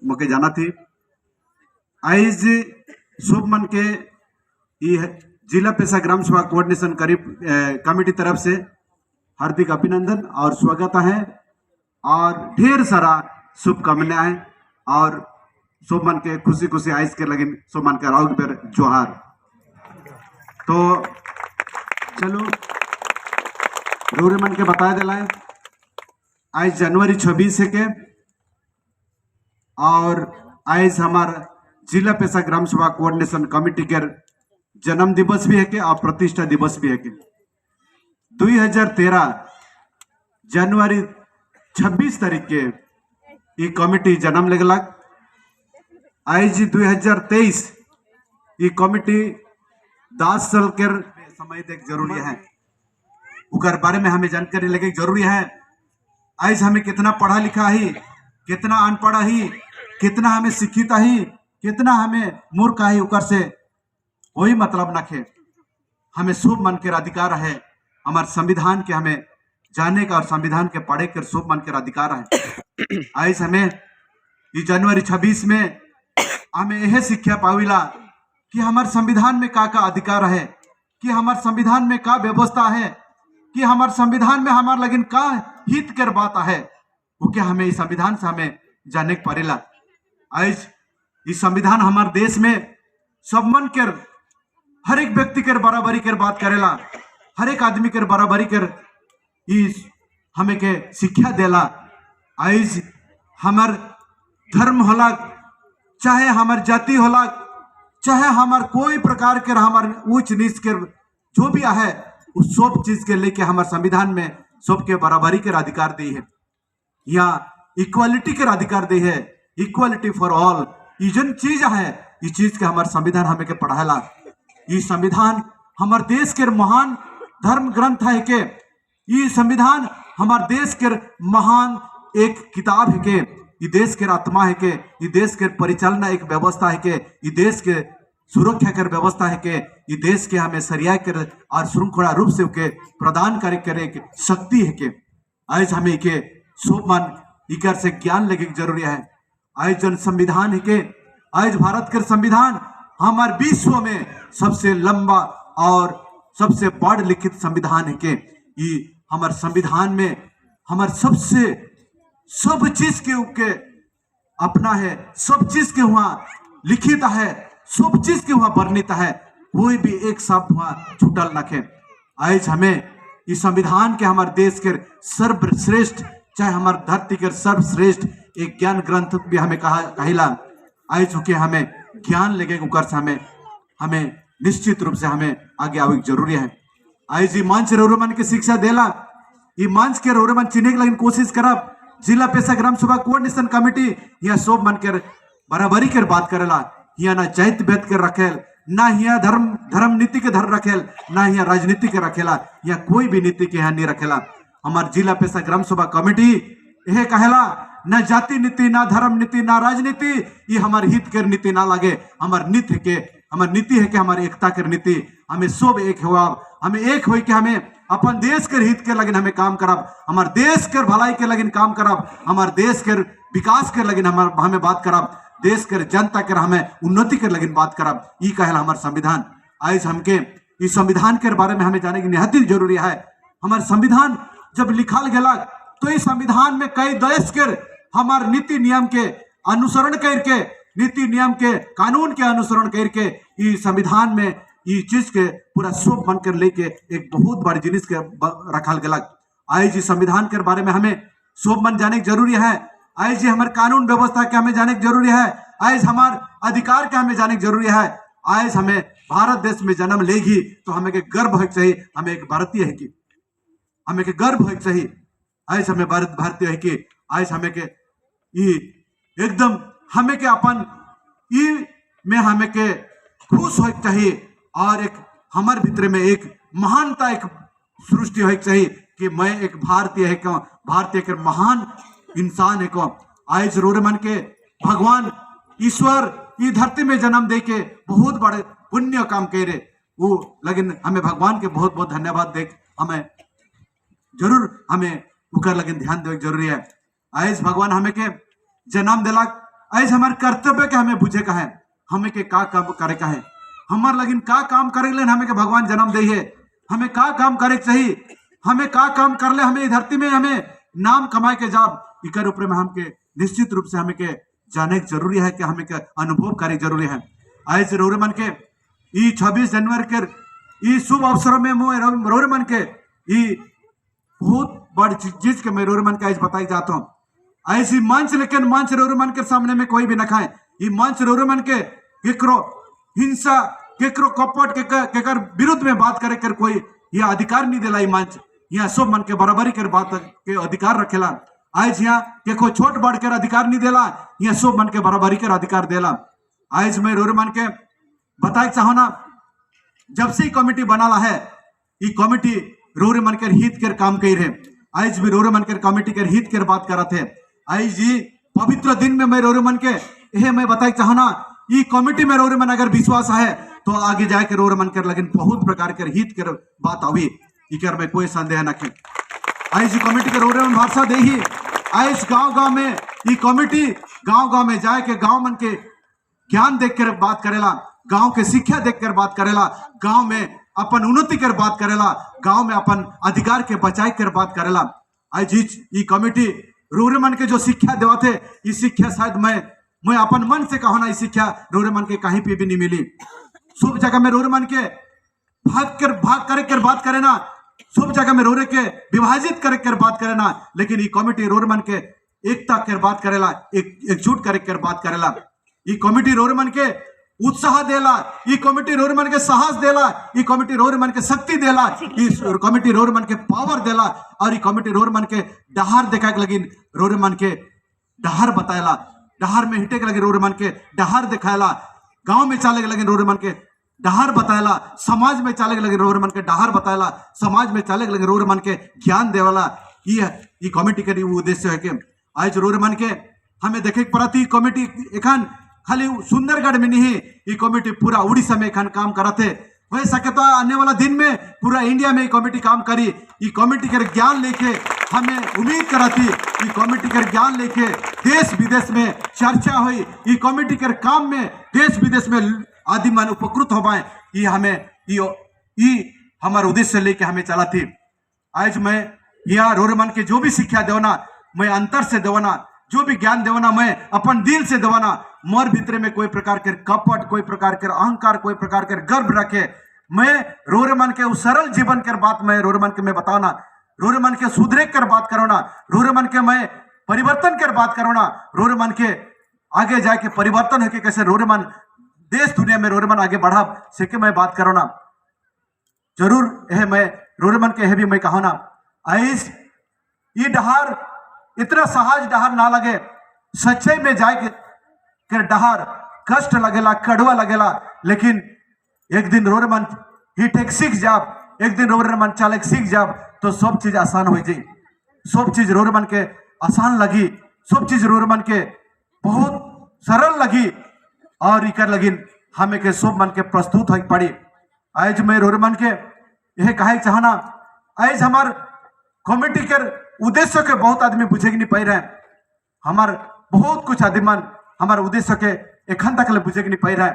मके जाना थी आइज शुभ मन के जिला पेशा ग्राम सभा कोऑर्डिनेशन कमेटी तरफ से हार्दिक अभिनंदन और स्वागत है और ढेर सारा शुभकामनाएं और शुभ मन के खुशी खुशी आइज के लगे शुभ मन के राउग बेर जोहार। तो चलो रोरे मन के बता दिला है आज जनवरी 26 है के और आज हमार जिला पेशा ग्राम सभा कोऑर्डिनेशन कमेटी के जन्म दिवस भी है के और प्रतिष्ठा दिवस भी है के 2013 जनवरी 26 तारीख के ये कमेटी जन्म लगलक। आज 2023 ये कमेटी 10 साल के समय देख जरूरी है उकर बारे में हमें जानकारी लगे जरूरी है। आज हमें कितना पढ़ा लिखा ही, कितना अनपढ़ ही, कितना हमें शिक्षित ही, कितना हमें मूर्ख ही, उकर से वही मतलब न खे। हमें शुभ मन के अधिकार है, हमारे संविधान के हमें जाने का और संविधान के पढ़े के शुभ मन के अधिकार है। आज हमें ये जनवरी 26 में हमें यह शिक्षा पाविला कि हमारे संविधान में का अधिकार है, कि हमारे संविधान में का व्यवस्था है, कि हमारे संविधान में हमारे लगिन का हित कर बात है, वो क्या हमें इस संविधान से हमें जाने के पड़ेला। आज इस संविधान हमारे देश में सब मन के हर एक व्यक्ति के बराबरी कर बात करेला, हर एक आदमी के बराबरी कर इस हमें के शिक्षा देला। आज हमार धर्म होला, चाहे हमार जाति होला, चाहे हमार कोई प्रकार के हमार ऊंच नीच के जो भी है उस सब चीज के लेके हमारे संविधान में सबके बराबरी के अधिकार दी है, या इक्वालिटी के अधिकार दी है, इक्वालिटी फॉर ऑल। ये जन चीज है, ये चीज के हमारे संविधान हमें के पढ़ाला। ये संविधान हमारे देश के महान धर्म ग्रंथ है के, ये संविधान हमारे देश के महान एक किताब है के, ये देश के आत्मा है के, ये देश के परिचालना एक व्यवस्था है के, ये देश के सुरक्षा कर व्यवस्था है के, ये देश के हमें सरिया कर और श्रृंखला रूप से के प्रदान करे एक शक्ति है के। आज हमें के सोमान इकर से ज्ञान लगे जरूरी है। आज जन संविधान है के, आज भारत के संविधान हमारे विश्व में सबसे लंबा और सबसे पढ़ लिखित संविधान है के। ये हमारे संविधान में हमारे सबसे सब चीज के अपना है, सब चीज के वहां लिखित है, सब चीज के वहां वर्णित है, कोई भी एक शब्द वहां छूटल नखे। आज हमें इस संविधान के हमारे देश के सर्वश्रेष्ठ, चाहे हमारे धरती के सर्वश्रेष्ठ एक ज्ञान ग्रंथ भी हमें कहिला। आज चुके हमें ज्ञान लगे उकर से हमें निश्चित रूप से हमें आगे आवे जरूरी है। आज ये मंच रोरमन के शिक्षा देला, ये मंच के रोरमन चिन्हे के लगिन कोशिश करब। जिला पेशा ग्राम सभा कोऑर्डिनेशन कमेटी यहाँ सब मन के बराबरी के बात करेला, यहाँ ना जाति भेद के रखेल, ना यहाँ धर्म नीति के धर रखेल, ना यहाँ राजनीति के रखेला, यहाँ कोई भी नीति के यहाँ नहीं रखेला। हमारे जिला पेशा ग्राम सभा कमेटी यह कहेला ना जाति नीति, ना धर्म नीति, ना राजनीति, ये हमारे हित के नीति ना लगे। हमारे नीति है कि हमारे एकता के नीति, हमें सब एक हुआ, हमें एक हो कि हमें अपन देश के हित के लगिन हमें काम करब, हमारे देश के भलाई के लगिन काम करब, हमारे देश के विकास के लगिन हमें बात करब, देश के जनता के हमें उन्नति के लगिन बात करब। ये कहला हमारे संविधान। आज हमके इस संविधान के बारे में हमें जाने की निहाती जरूरी है। हमारे संविधान जब लिखल गया तो इस संविधान में कई देश के हमारे नीति नियम के अनुसरण करके, नीति नियम के कानून के अनुसरण करके इस संविधान में ये चीज के पूरा शोभ बन कर लेके एक बहुत बड़ी जिनिस के रखल गया। आज इस संविधान के बारे में हमें शोभ मन जाने की जरूरी है। आज ये हमारे कानून व्यवस्था के हमें जाने की जरूरी है। आज हमारे अधिकार के हमें जाने की जरूरी है। आज हमें भारत देश में जन्म लेगी तो हमें के गर्व है चाहिए, हमें एक भारतीय है कि हमें के गर्व है चाहिए। आज हमें भारतीय है कि आज हमें के एकदम हमें के अपन में हमें के खुश हो चाहिए और एक हमारे भीतर में एक महानता एक सृष्टि हो चाहिए कि मैं एक भारतीय है क्यों, भारतीय के महान इंसान है क्यों। आज रोरे मन के भगवान ईश्वर ये धरती में जन्म दे के बहुत बड़े पुण्य काम करे वो, लेकिन हमें भगवान के बहुत बहुत धन्यवाद दे, हमें जरूर हमें उकर लगिन ध्यान देवे जरूरी है। आज भगवान हमें के जन्म दिलक, आज हमारे कर्तव्य के हमें बुझे का है, हमें के का काम करे का है, हमार लगिन का काम करे ले हमें के भगवान जन्म दे है, हमें का काम करे चाहिए, हमें का काम कर ले हमें धरती में हमें नाम कमाए के जाब इकर ऊपर में हमके निश्चित रूप से हमें के जाने जरूरी है कि हमें के अनुभव करे जरूरी है। आज रोरे मन के 26 जनवरी के शुभ अवसर में रोरे मन के बहुत बड़ी चीज के मैं रोरे मन के आज बताई जाता हूँ। ऐसी मंच लेकिन मंच रोरे मन के सामने में कोई भी न खाए, ये मंच रोरे मन के केकरो हिंसा केकरो कपट केकर विरुद्ध में बात करे कर कोई ये अधिकार नहीं देला। ये मंच यहाँ सब मन के बराबरी कर बात के अधिकार रखेला। आज यहाँ केको छोट बढ़ कर अधिकार नहीं देला, यहाँ सब मन के बराबरी कर अधिकार देला। आज मैं रोरे मन के बताए चाहो ना, जब से कमेटी बनाला है ये कमेटी रोरे मन के हित कर काम कर रहे। आज भी रोरे मन के कमेटी के हित कर बात करत है। आज जी पवित्र दिन में मैं रोरे मन के यह मैं बताए चाहो ना, ये कमेटी में रोरे मन अगर विश्वास है तो आगे जाके रोरे मन कर लगिन बहुत प्रकार के हित कर बात आवी, इकर में कोई संदेह न के। आज कमेटी के रोरे मन भाषा दे ही आज गांव-गांव में ये कमेटी गांव-गांव में जाए के गांव मन के ज्ञान देख कर बात करेला, गांव के शिक्षा देख कर बात करेला, गांव में अपन उन्नति कर बात करेला, गांव में अपन अधिकार के बचाए कर बात करेला। आज ये कमेटी रोरे मन के जो शिक्षा देवाते ये शिक्षा शायद मैं अपन मन से कहो ना, ये शिक्षा रोरे मन के कहीं पे भी नहीं मिली। सब जगह में रोरे मन के भाग कर बात करे ना, सब जगह में रोरे के विभाजित कर बात करे ना, लेकिन ये कमेटी रोरे मन के एकता कर बात करेला, एकजुट कर बात करेला। ये कमेटी रोरे मन के उत्साह देला, ये कमेटी रोरे मन के साहस देला, ये कमेटी रोरे मन के शक्ति देला, ये कमेटी रोरे मन के पावर देला, और ये कमेटी रोरे मन के डहार देखा के लगी रोरे मन के डहार बताएला, डहार में हिटे के लगे रोरे मन के डहार दिखाएला, गांव में चाले के लगे रोरे मन के डहार बताएला, समाज में चाले के लगे रोरे मन के डहार बताएला, समाज में चाले के लगे रोरे मन के ज्ञान देवाला। ये कमेटी के उद्देश्य है कि आज रोरे मन के हमें देखे प्रति कमेटी एखान खाली सुंदरगढ़ में नहीं, ये कमेटी पूरा उड़ीसा में एखान काम करते हो सके तो आने वाला दिन में पूरा इंडिया में ये कमेटी काम करी। ये कमेटी के ज्ञान लेके हमें उम्मीद कराती, ये कमेटी के ज्ञान लेके देश विदेश में चर्चा हुई, ये कमेटी के काम में देश विदेश में आदि मन उपकृत हो पाए, ये हमें ये हमारे उद्देश्य लेके हमें चला थी। आज मैं यहाँ रोरे मन के जो भी शिक्षा देवना मैं अंतर से देवना, जो भी ज्ञान देवना मैं अपन दिल से देवना, मोर भीतर में कोई प्रकार के कपट, कोई प्रकार के अहंकार, कोई प्रकार के गर्व रखे, मैं रोरे मन के उस सरल जीवन कर बात मैं रोरे मन के मैं बताना, रोरे मन के सुधरे कर बात करो ना, रोरे मन के मैं परिवर्तन कर बात करो ना, रोरे मन के आगे जाके परिवर्तन है कि कैसे रोरे मन देश दुनिया में रोरे मन आगे बढ़ा सके मैं बात करो ना। जरूर यह मैं रोरे मन के यह भी मैं कहो ना, आइस ये डहार इतना सहज डहार ना लगे, सच्चाई में जाए के डहार कष्ट लगेला, कड़वा लगेला, लेकिन एक दिन रोरे मन हिट सीख जाब, एक दिन रोरे मन चालक सीख जाब तो सब चीज आसान हो जाए, सब चीज रोरे मन के आसान लगी, सब चीज रोरे मन के बहुत सरल लगी, और इकर लगिन हमें के सब मन के प्रस्तुत हो पड़ी। आज मैं रोरे मन के यह कहे चाहना, आज हमार कमेटी के उद्देश्य के बहुत आदमी बुझे नहीं पाई रहे, हमार बहुत कुछ आदमी हमारे उद्देश्य के एखन तक ले बुझे नहीं पाई रहे,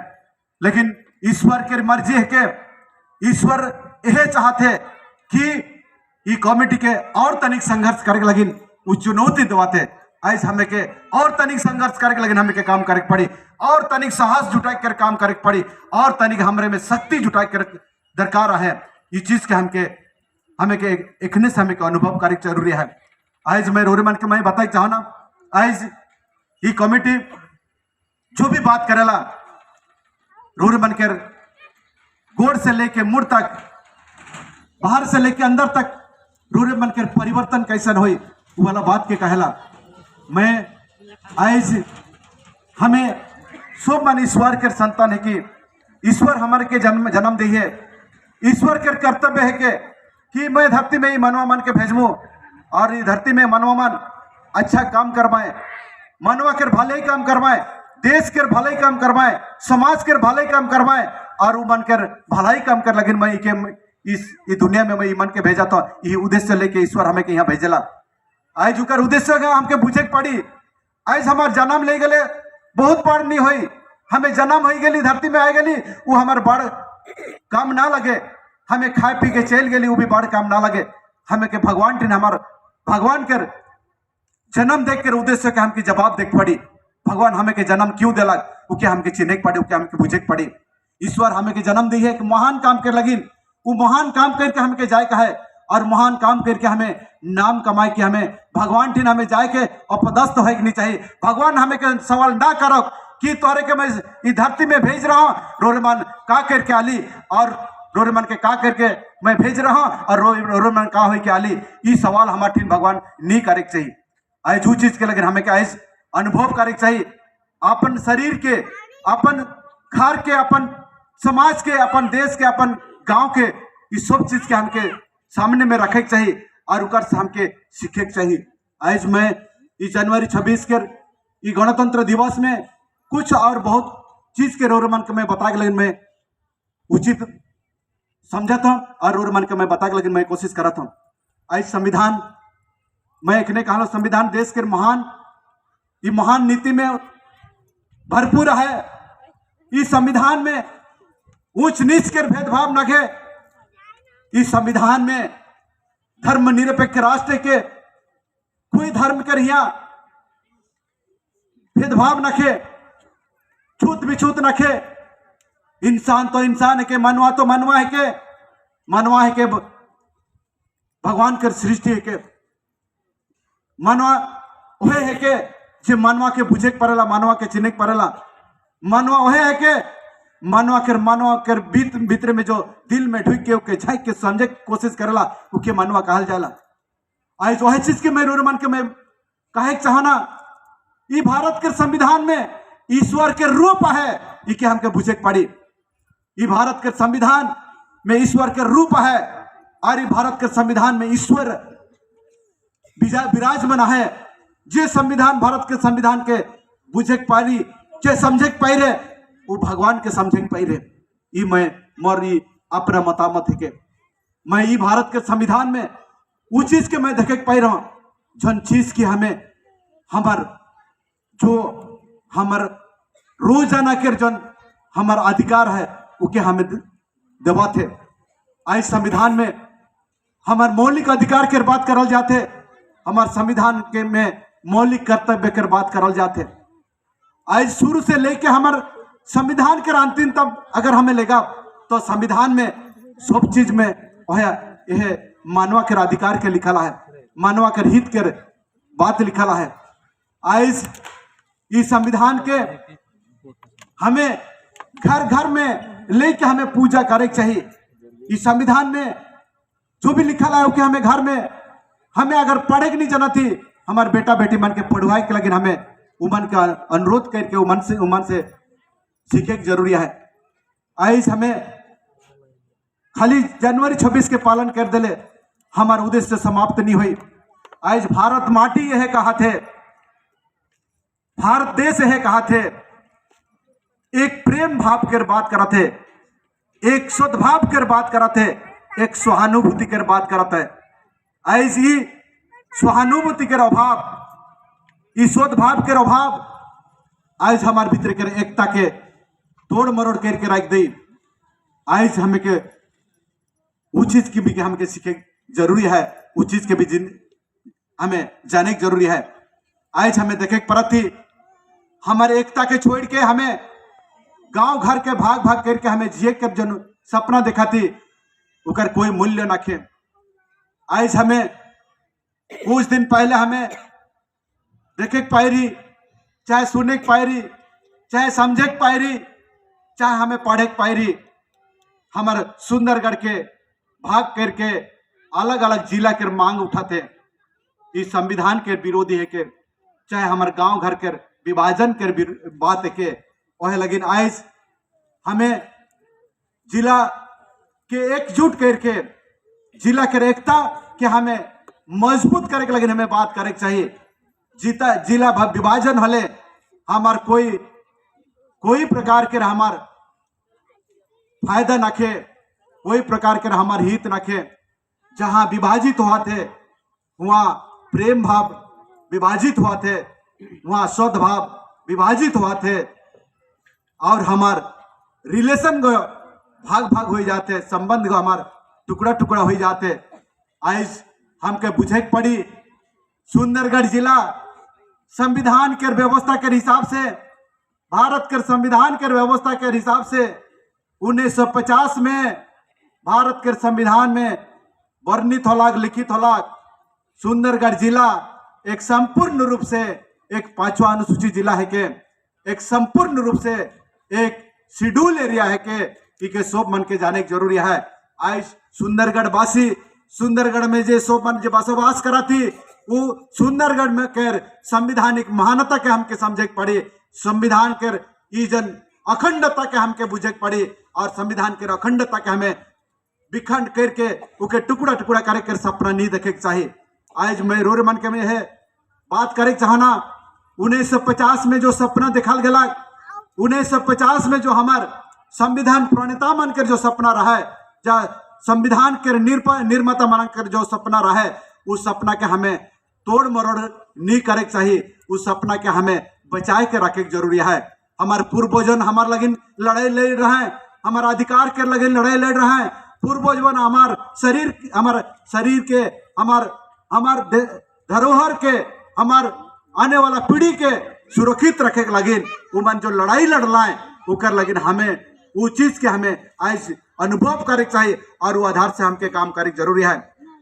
लेकिन ईश्वर के मर्जी है के ईश्वर यह चाहते कि ये कमेटी के और तनिक संघर्ष करे लगिन वो चुनौती दवाते। आज हमें के और तनिक संघर्ष करे लगिन हमें के काम करे पड़ी, और तनिक साहस जुटाई कर काम करे पड़ी, और तनिक हमरे में शक्ति जुटाई कर दरकार है। ये चीज के हमें के एखने से हमें के अनुभव करे जरूरी है। आज मैं रोरे मन के मैं बताई चाहो ना, आज ये कमेटी जो भी बात करेला रोरे मन के गोड़ से लेके मुड़ तक, बाहर से लेके अंदर तक रोरे मन के परिवर्तन कैसन हुई वाला बात के कहेला। मैं आज हमें सब मन ईश्वर के संतान है कि ईश्वर हमारे के जन्म दी है, ईश्वर के कर्तव्य है कि मैं धरती में ही मनवा मन के भेजमू, और ये धरती में मनवा मन अच्छा काम करवाए, मनवा के भले ही काम करवाए, देश के भले ही काम करवाए, समाज के भले ही काम करवाए, और वो मन कर भलाई काम कर लगिन मैं के इस दुनिया में मैं मन के भेजा तो ये उद्देश्य लेके ईश्वर हमें के यहाँ भेजला। आज उकर उद्देश्य हमके बुझे पड़ी। आज हमार जन्म ले गले बहुत बड़ नहीं हुई, हमें जन्म हो गई धरती में आ गई वो हमारे बड़ काम ना लगे, हमें खाए पी के चल गई वो भी बड़ काम ना लगे, हमें के भगवान टीन हमार भगवान के जन्म देख कर उद्देश्य के हमके जवाब देख पड़ी, भगवान हमें के जन्म क्यों दिलक वो क्या हमके चिन्ह पड़ी, वो क्या हमके बुझे पड़ी। ईश्वर हमें के जन्म दी है कि महान काम कर लगिन, वो महान काम करके हमके जाए का है और महान काम करके हमें नाम कमाए के हमें भगवान टीन हमें जाए के अपदस्थ है कि नहीं चाहिए। भगवान हमें के सवाल ना करो कि तोरे के मैं इस धरती में भेज रहा हूँ रोरमन का करके आली और रोरमन के का करके मैं भेज रहा हूँ और रोरमन का हो के आली, ये सवाल हमारे टीन भगवान नहीं करे चाहिए। आज जो चीज के लगे हमें क्या अनुभव करे चाहिए, अपन शरीर के अपन घर के अपन समाज के अपन देश के अपन गांव के इस सब चीज के हमके सामने में रखे चाहिए और उकर से हमके सीखे चाहिए। आज मैं इस जनवरी 26 के गणतंत्र दिवस में कुछ और बहुत चीज के रोरमन के मैं बता के लेकिन मैं उचित समझा था और रोरमन के मैं बता के लेकिन मैं कोशिश करा था। आज संविधान मैं एक ने कहा संविधान देश के महान नीति में भरपूर है। इस संविधान में उच्च नीच के भेदभाव न है, इस संविधान में धर्मनिरपेक्ष राष्ट्र के कोई धर्म कर यहाँ भेदभाव न खे, छूत बिछूत न खे, इंसान तो इंसान है के, मनवा तो मनवा है के, मनवा है के भगवान के सृष्टि है के, मनवा वह है के जे मनवा के बुझे पड़ेला, मनवा के चिन्ह पड़ेला, मनवा वह है के मनवा कर भीतर में जो दिल में ढुक के झाँक के समझे कोशिश करेला उके मनवा कहल जाला। आज वह चीज के मैं रोरमन के मैं कहे चाहना, ये भारत के संविधान में ईश्वर के रूप है, ये के हमके बुझे पड़ी। ये भारत के संविधान में ईश्वर के रूप है और ये भारत के संविधान में ईश्वर विराजमान है। जे संविधान भारत के संविधान के बुझे पारी जे समझे पाई रे वो भगवान के समझे पाई रे। ये मैं मोरी अपना मतामत है के मैं ये भारत के संविधान में वो चीज के मैं देखे पाई रहा जन चीज की हमें हमार जो हमार रोजाना के जन हमार अधिकार है वो के हमें देवा थे। आज संविधान में हमार मौलिक अधिकार के बात करल जाते, हमार संविधान के में मौलिक कर्तव्य के बात करल जाते। आज शुरू से लेके हमार संविधान के अंतिम तब अगर हमें लेगा तो संविधान में सब चीज में यह मानवा के अधिकार के लिखा है, मानवा के हित के बात लिखा है। आज इस संविधान के हमें घर घर में लेके हमें पूजा करे चाहिए। इस संविधान में जो भी लिखा है कि हमें घर में हमें अगर पढ़े की नहीं जाना थी हमारे बेटा बेटी मन के पढ़वाए के लगे हमें उमन का अनुरोध करके उमन से सीखे की जरूरी है। आज हमें खाली जनवरी 26 के पालन कर दिले हमारा उद्देश्य समाप्त नहीं हुई। आज भारत माटी यह कहा थे, भारत देश यह कहा थे, एक प्रेम भाव कर बात करा थे, एक सद्भाव कर बात करा थे, एक सहानुभूति कर बात करा थे। ऐसी सहानुभूति के अभाव, इस सद्भाव के अभाव आज हमारे भीतर के एकता के तोड़ मरोड़ करके रख दी। आज हमें के वो चीज की भी हमके सीखे जरूरी है, वो चीज के भी हमें जाने की जरूरी है। आज हमें देखे परत थी हमारे एकता के छोड़ के हमें गांव घर के भाग भाग करके हमें जिए कर जन सपना देखा थी उकर कोई मूल्य ना खे। आज हमें कुछ दिन पहले हमें देखे पाई रही, चाहे सुने पाई रही, चाहे समझे पाई रही, चाहे हमें पढ़े पाई रही, हमारे सुंदरगढ़ के भाग करके अलग अलग जिला के मांग उठाते इस संविधान के विरोधी है के, चाहे हमारे गांव घर के विभाजन के बात है के वह लेकिन आज हमें जिला के एकजुट करके जिला के एकता के हमें मजबूत करे के लगे हमें बात करे चाहिए। जीता जिला विभाजन हले हमार कोई प्रकार के हमार फायदा न खे, कोई प्रकार के हमार हित न खे। जहाँ विभाजित हुआ थे वहाँ प्रेम भाव विभाजित हुआ थे, वहाँ सद्भाव विभाजित हुआ थे और हमार रिलेशन को भाग भाग हो जाते, संबंध को हमार टुकड़ा टुकड़ा हो जाते। आज हमके बुझे पड़ी सुंदरगढ़ जिला संविधान के व्यवस्था के हिसाब से, भारत के संविधान के व्यवस्था के हिसाब से 1950 में भारत के संविधान में वर्णित होलाग, लिखित होलाग सुंदरगढ़ जिला एक संपूर्ण रूप से एक 5वां अनुसूचित जिला है के, एक संपूर्ण रूप से एक शेड्यूल एरिया है के सब मन के जाने की जरूरी है। आज सुंदरगढ़ वासी सुंदरगढ़ में जे सब मन जे बसवास करा थी वो सुंदरगढ़ में कर संविधानिक महानता के हमके समझे पड़ी, संविधान के ई जन अखंडता के हमके बुझे पड़ी और संविधान के अखंडता के हमें विखंड करके उके टुकड़ा टुकड़ा करे कर सपना नहीं देखे चाहिए। आज मैं रोर मन के में है बात करे चाहना 1950 में जो सपना देखल गया, 1950 में जो हमार संविधान प्रणेता मन कर जो सपना रहा है, जा संविधान के निर्माता मन कर जो सपना रहा है, उस सपना के हमें तोड़ मरोड़ नहीं करे चाहिए, उस सपना के हमें बचाए के रखे जरूरी है। हमारे पूर्वजन हमारे लगिन लड़ाई लड़ रहे हैं, हमारा अधिकार के लगिन लड़ाई लड़ रहे हैं। पूर्वजन हमार शरीर के हमार धरोहर के हमार आने वाला पीढ़ी के सुरक्षित रखे के लगिन उमन जो लड़ाई लड़ रहा है उकर लगिन हमें वो चीज के हमें आज अनुभव करे चाहिए और वो आधार से हमके काम करे जरूरी है।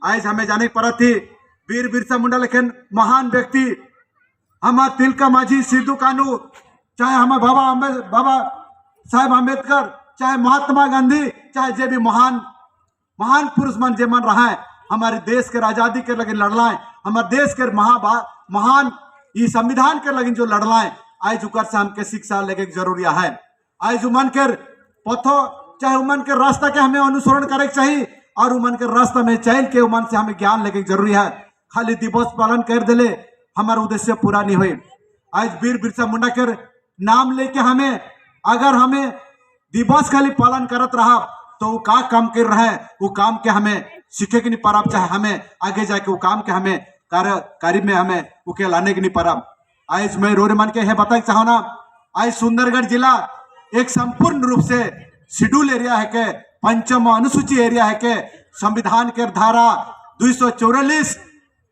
आज हमें जाने की पड़ा थी वीर बिरसा मुंडा लेकिन महान व्यक्ति हमारे तिलका माझी, सिद्धू कानू, चाहे हमारे बाबा साहेब अम्बेडकर, चाहे महात्मा गांधी, चाहे जे भी महान पुरुष मन जे मन रहा है हमारे देश के आजादी के लगे लड़ला है, हमारे देश के महान ये संविधान के लगे जो लड़ला है, आज उकर से हमके शिक्षा लेके जरूरी है। आज उमन के पथो चाहे उमन के रास्ता के हमें अनुसरण करे चाहिए और उमन के रास्ता में चल के उमन से हमें ज्ञान लेके जरूरी है। खाली दिवस पालन कर दिले हमारा उद्देश्य पूरा नहीं हुई। आज वीर बिरसा मुंडा के नाम लेके अगर हमें दिवस खाली पालन करत रहा तो वो का काम कर रहा है, वो काम के हमें सीखे के नहीं पारा, चाहे हमें आगे जाके वो काम के हमें कार्य में हमें उके लाने के नहीं पारा। आज मैं रोरे मन के है बताए चाहो ना, आज सुंदरगढ़ जिला एक संपूर्ण रूप से शेड्यूल एरिया है के, 5वां अनुसूची एरिया है के, संविधान के धारा 244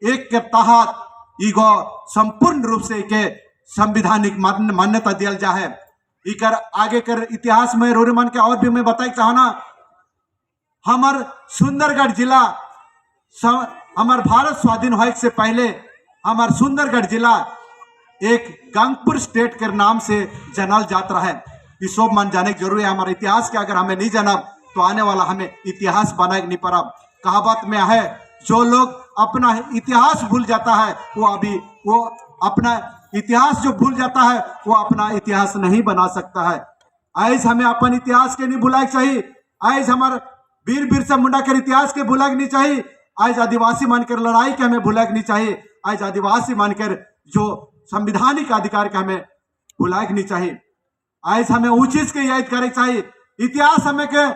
एक के तहत इगो संपूर्ण रूप से के संविधानिक मान्यता दिया जा है। इकर आगे कर इतिहास में रोरे मन के और भी मैं बताई चाहो ना, हमार सुंदरगढ़ जिला हमार भारत स्वाधीन होने से पहले हमार सुंदरगढ़ जिला एक गंगपुर स्टेट के नाम से जानल जाता रहा है। ये सब मन जाने की जरूरी है। हमारे इतिहास के अगर हमें नहीं जाना तो आने वाला हमें इतिहास बनाए नहीं पड़ा। कहावत में है जो लोग अपना इतिहास भूल जाता है वो अपना इतिहास जो भूल जाता है वो अपना इतिहास नहीं बना सकता है। आज हमें अपन इतिहास के नहीं भुलाए चाहिए। आज हमारे वीर बिरसा मुंडा के इतिहास के भुलाए नहीं चाहिए। आज आदिवासी मानकर लड़ाई के हमें भुलाए नहीं चाहिए। आज आदिवासी मानकर जो संविधानिक अधिकार के हमें भुलाए नहीं चाहिए। आज हमें वो चीज के याद करे चाहिए। इतिहास हमें के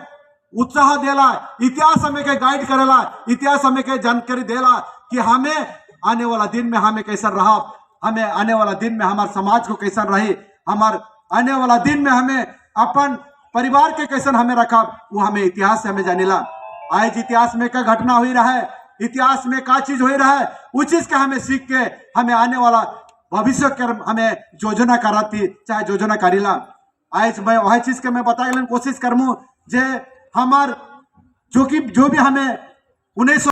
उत्साह देला, इतिहास हमें के गाइड करेला, इतिहास हमें के जानकारी देला कि हमें आने वाला दिन में हमें कैसा रहा, हमें आने वाला दिन में हमारे समाज को कैसा रही, हमारे आने वाला दिन में हमें अपन परिवार के कैसन हमें रखा, वो हमें इतिहास से हमें जानेला। आज इतिहास में क्या घटना हुई रहा है, इतिहास में क्या चीज हुई रहा है, उस चीज का हमें सीख के हमें आने वाला भविष्य के हमें योजना कराती चाहे योजना करीला। आज मैं वही चीज के मैं बताए कोशिश करमू जे हमार जो भी हमें 19